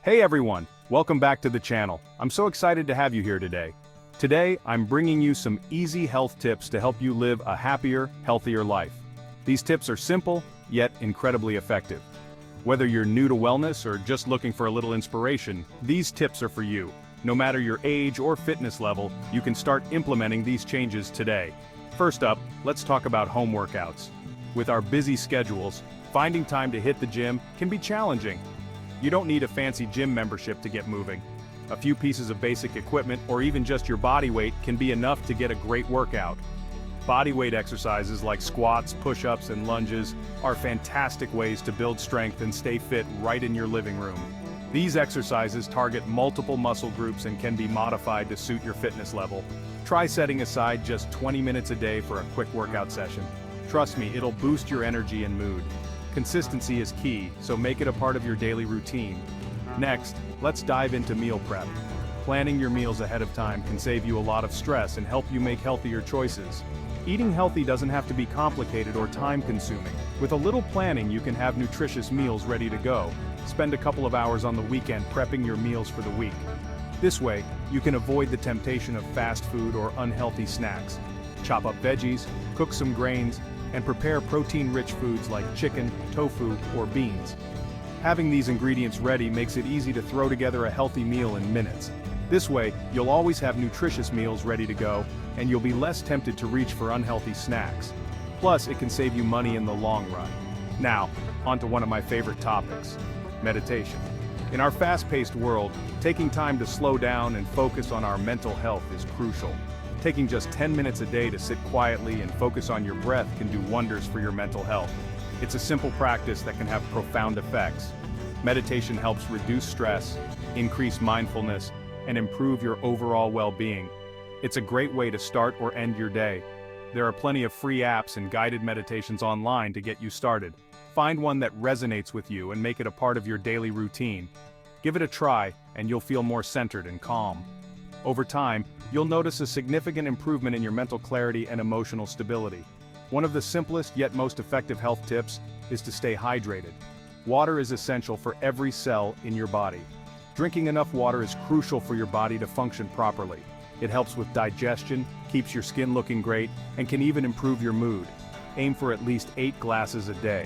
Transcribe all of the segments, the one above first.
Hey everyone, welcome back to the channel. I'm so excited to have you here today. Today, I'm bringing you some easy health tips to help you live a happier, healthier life. These tips are simple, yet incredibly effective. Whether you're new to wellness or just looking for a little inspiration, these tips are for you. No matter your age or fitness level, you can start implementing these changes today. First up, let's talk about home workouts. With our busy schedules, finding time to hit the gym can be challenging. You don't need a fancy gym membership to get moving. A few pieces of basic equipment or even just your body weight can be enough to get a great workout. Body weight exercises like squats, push-ups, and lunges are fantastic ways to build strength and stay fit right in your living room. These exercises target multiple muscle groups and can be modified to suit your fitness level. Try setting aside just 20 minutes a day for a quick workout session. Trust me, it'll boost your energy and mood. Consistency is key, so make it a part of your daily routine. Next, let's dive into meal prep. Planning your meals ahead of time can save you a lot of stress and help you make healthier choices. Eating healthy doesn't have to be complicated or time-consuming. With a little planning, you can have nutritious meals ready to go. Spend a couple of hours on the weekend prepping your meals for the week. This way, you can avoid the temptation of fast food or unhealthy snacks. Chop up veggies, cook some grains, and prepare protein-rich foods like chicken, tofu, or beans. Having these ingredients ready makes it easy to throw together a healthy meal in minutes. This way, you'll always have nutritious meals ready to go, and you'll be less tempted to reach for unhealthy snacks. Plus, it can save you money in the long run. Now, onto one of my favorite topics, meditation. In our fast-paced world, taking time to slow down and focus on our mental health is crucial. Taking just 10 minutes a day to sit quietly and focus on your breath can do wonders for your mental health. It's a simple practice that can have profound effects. Meditation helps reduce stress, increase mindfulness, and improve your overall well-being. It's a great way to start or end your day. There are plenty of free apps and guided meditations online to get you started. Find one that resonates with you and make it a part of your daily routine. Give it a try, and you'll feel more centered and calm. Over time, you'll notice a significant improvement in your mental clarity and emotional stability. One of the simplest yet most effective health tips is to stay hydrated. Water is essential for every cell in your body. Drinking enough water is crucial for your body to function properly. It helps with digestion, keeps your skin looking great, and can even improve your mood. Aim for at least 8 glasses a day.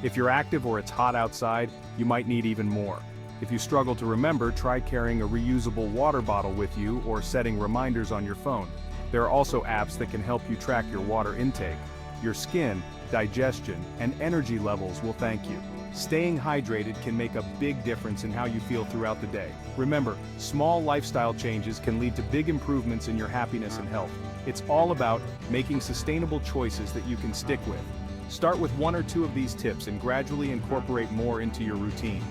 If you're active or it's hot outside, you might need even more. If you struggle to remember, try carrying a reusable water bottle with you or setting reminders on your phone. There are also apps that can help you track your water intake. Your skin, digestion, and energy levels will thank you. Staying hydrated can make a big difference in how you feel throughout the day. Remember, small lifestyle changes can lead to big improvements in your happiness and health. It's all about making sustainable choices that you can stick with. Start with 1 or 2 of these tips and gradually incorporate more into your routine.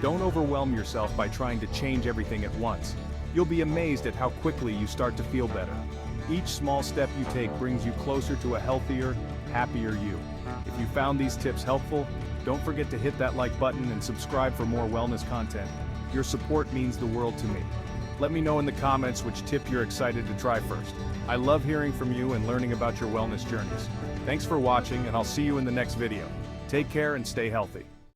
Don't overwhelm yourself by trying to change everything at once. You'll be amazed at how quickly you start to feel better. Each small step you take brings you closer to a healthier, happier you. If you found these tips helpful, don't forget to hit that like button and subscribe for more wellness content. Your support means the world to me. Let me know in the comments which tip you're excited to try first. I love hearing from you and learning about your wellness journeys. Thanks for watching, and I'll see you in the next video. Take care and stay healthy.